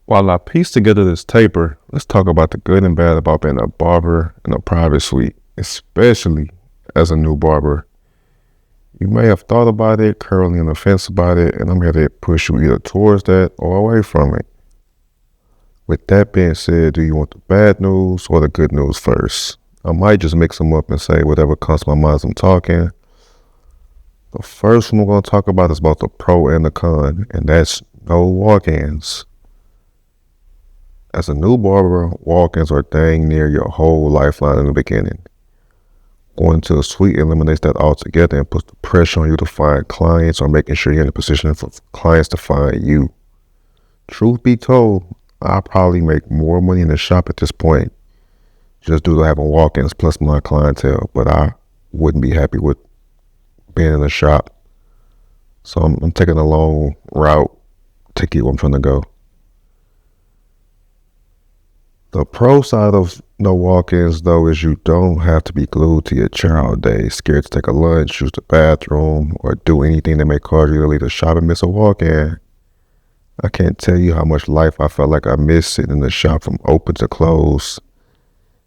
While I piece together this taper, let's talk about the good and bad about being a barber in a private suite, especially as a new barber. You may have thought about it, currently on the fence about it, and I'm here to push you either towards that or away from it. With that being said, do you want the bad news or the good news first? I might just mix them up and say whatever comes to my mind as I'm talking. The first one we're going to talk about is about the pro and the con, and that's no walk-ins. As a new barber, walk-ins are dang near your whole lifeline in the beginning. Going to a suite eliminates that altogether and puts the pressure on you to find clients or making sure you're in a position for clients to find you. Truth be told, I probably make more money in the shop at this point just due to having walk-ins plus my clientele, but I wouldn't be happy with being in the shop. So I'm taking a long route to get where I'm trying to go. The pro side of no walk-ins, though, is you don't have to be glued to your chair all day, scared to take a lunch, use the bathroom, or do anything that may cause you to leave the shop and miss a walk-in. I can't tell you how much life I felt like I missed sitting in the shop from open to close,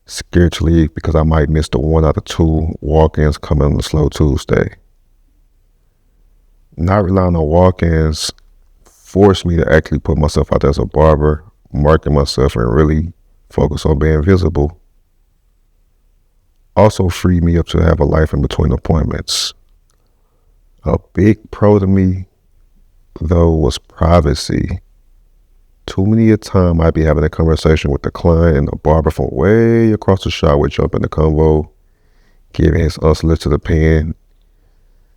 scared to leave because I might miss the 1 out of 2 walk-ins coming on a slow Tuesday. Not relying on walk-ins forced me to actually put myself out there as a barber, market myself, and really focus on being visible. Also freed me up to have a life in between appointments. A big pro to me, though, was privacy. Too many a time I'd be having a conversation with the client and the barber from way across the shop would jump in the convo, giving his unsolicited opinion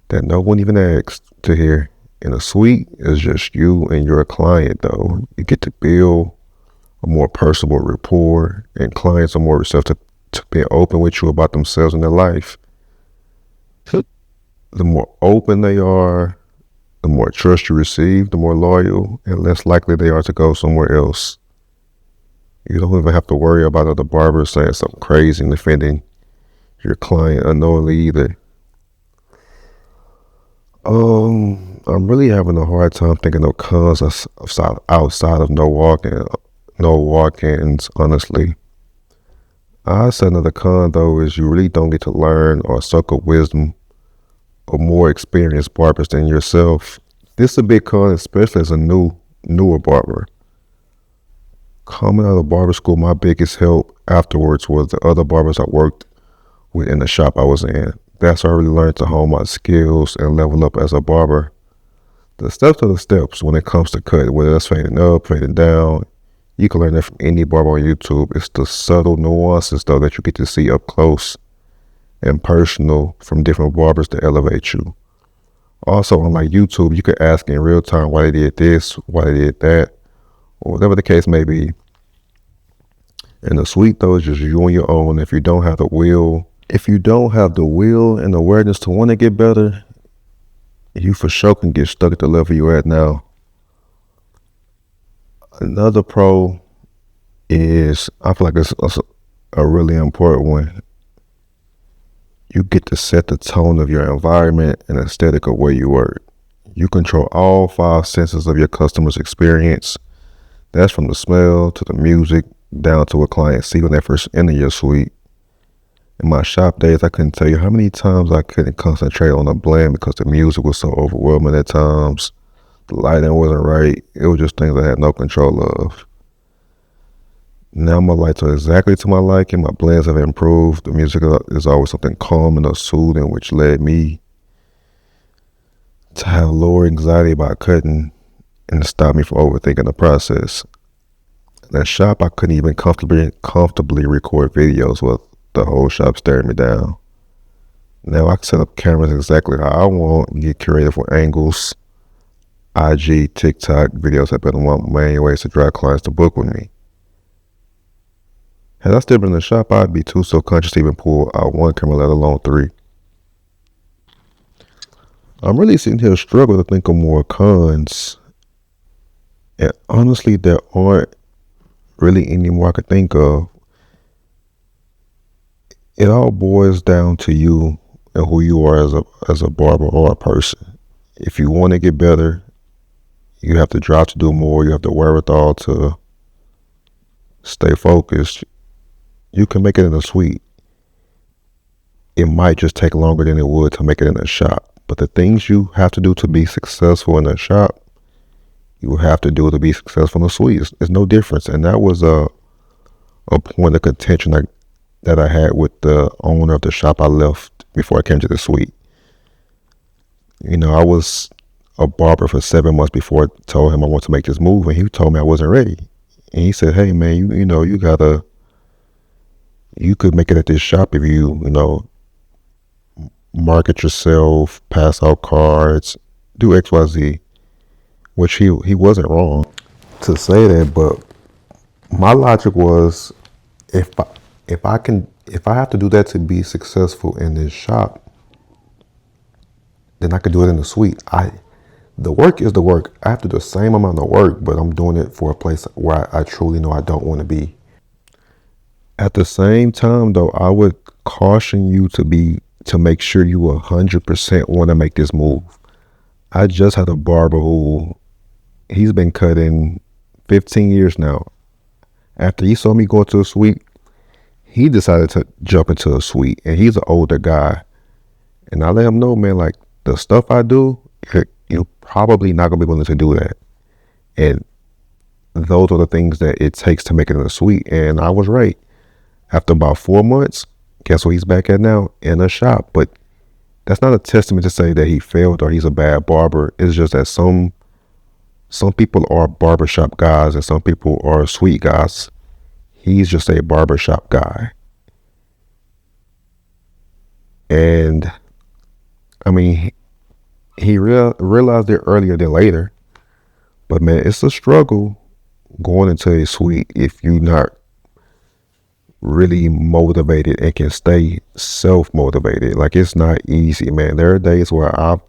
that no one even asked to hear. In a suite, it's just you and your client, though. You get to build a more personable rapport, and clients are more receptive to being open with you about themselves and their life. The more open they are, the more trust you receive, the more loyal and less likely they are to go somewhere else. You don't even have to worry about other barbers saying something crazy and offending your client unknowingly either. I'm really having a hard time thinking of cons outside of no walk-ins, honestly. I said another con, though, is you really don't get to learn or soak up wisdom of more experienced barbers than yourself. This is a big con, especially as a newer barber. Coming out of barber school, my biggest help afterwards was the other barbers I worked with in the shop I was in. That's where I really learned to hone my skills and level up as a barber. The steps are the steps when it comes to cut, whether that's fading up, fading down. You can learn that from any barber on YouTube. It's the subtle nuances, though, that you get to see up close and personal from different barbers to elevate you. Also, unlike YouTube, you can ask in real time why they did this, why they did that, or whatever the case may be. And the suite, though, is just you on your own. If you don't have the will and awareness to want to get better, you for sure can get stuck at the level you're at now. Another pro is, I feel like it's a really important one. You get to set the tone of your environment and aesthetic of where you work. You control all 5 senses of your customer's experience. That's from the smell to the music down to what clients see when they first enter your suite. In my shop days, I couldn't tell you how many times I couldn't concentrate on a blend because the music was so overwhelming at times. The lighting wasn't right. It was just things I had no control of. Now my lights are exactly to my liking. My blends have improved. The music is always something calming or soothing, which led me to have lower anxiety about cutting and to stop me from overthinking the process. In that shop, I couldn't even comfortably record videos with the whole shop staring me down. Now I can set up cameras exactly how I want and get creative with angles. IG, TikTok videos have been one of my main ways to drive clients to book with me. Had I still been in the shop, I'd be too self-conscious to even pull out 1 camera, let alone 3. I'm really sitting here struggling to think of more cons. And honestly, there aren't really any more I could think of. It all boils down to you and who you are as a barber or a person. If you want to get better, you have to drive to do more. You have the wherewithal to stay focused, you can make it in a suite. It might just take longer than it would to make it in a shop. But the things you have to do to be successful in a shop, you have to do to be successful in a suite. It's no difference. And that was a point of contention that I had with the owner of the shop I left before I came to the suite. You know, I was a barber for 7 months before I told him I want to make this move, and he told me I wasn't ready. And he said, "Hey man, you know, you could make it at this shop if you know, market yourself, pass out cards, do X, Y, Z." Which he wasn't wrong to say that, but my logic was, if I, if I have to do that to be successful in this shop, then I could do it in the suite. The work is the work. I have to do the same amount of work, but I'm doing it for a place where I truly know I don't want to be. At the same time, though, I would caution you to make sure you 100% want to make this move. I just had a barber who he's been cutting 15 years now. After he saw me go to a suite, he decided to jump into a suite, and he's an older guy. And I let him know, man, like the stuff I do, you're probably not gonna be willing to do that. And those are the things that it takes to make it in a suite. And I was right. After about 4 months, guess what he's back at now? In a shop. But that's not a testament to say that he failed or he's a bad barber. It's just that some people are barbershop guys and some people are suite guys. He's just a barbershop guy. And I mean, he realized it earlier than later. But man, it's a struggle going into a suite if you're not really motivated and can stay self-motivated. Like, it's not easy, man. There are days where I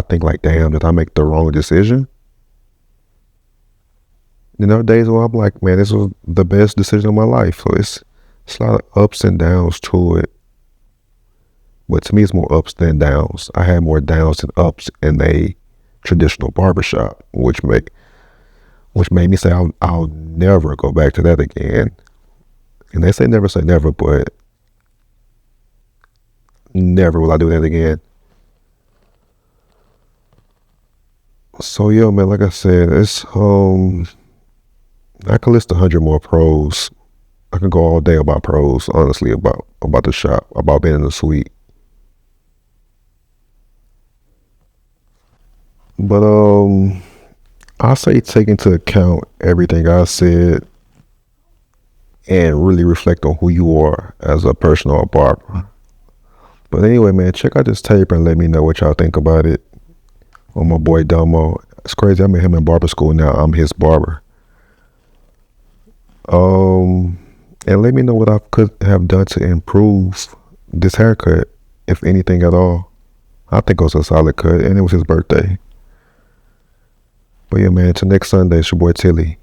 think like, damn, did I make the wrong decision? And there are days where I'm like, man, this was the best decision of my life. So it's a lot of ups and downs to it. But to me, it's more ups than downs. I had more downs than ups in a traditional barbershop, which made me say I'll never go back to that again. And they say never say never, but never will I do that again. So yeah, man, like I said, it's I could list 100 more pros. I could go all day about pros, honestly, about the shop, about being in the suite. But I say take into account everything I said and really reflect on who you are as a person or a barber. But anyway, man, check out this tape and let me know what y'all think about it. On my boy Domo. It's crazy. I met him in barber school now. I'm his barber. And let me know what I could have done to improve this haircut, if anything at all. I think it was a solid cut, and it was his birthday. But yeah, man, till next Sunday, it's your boy Tilly.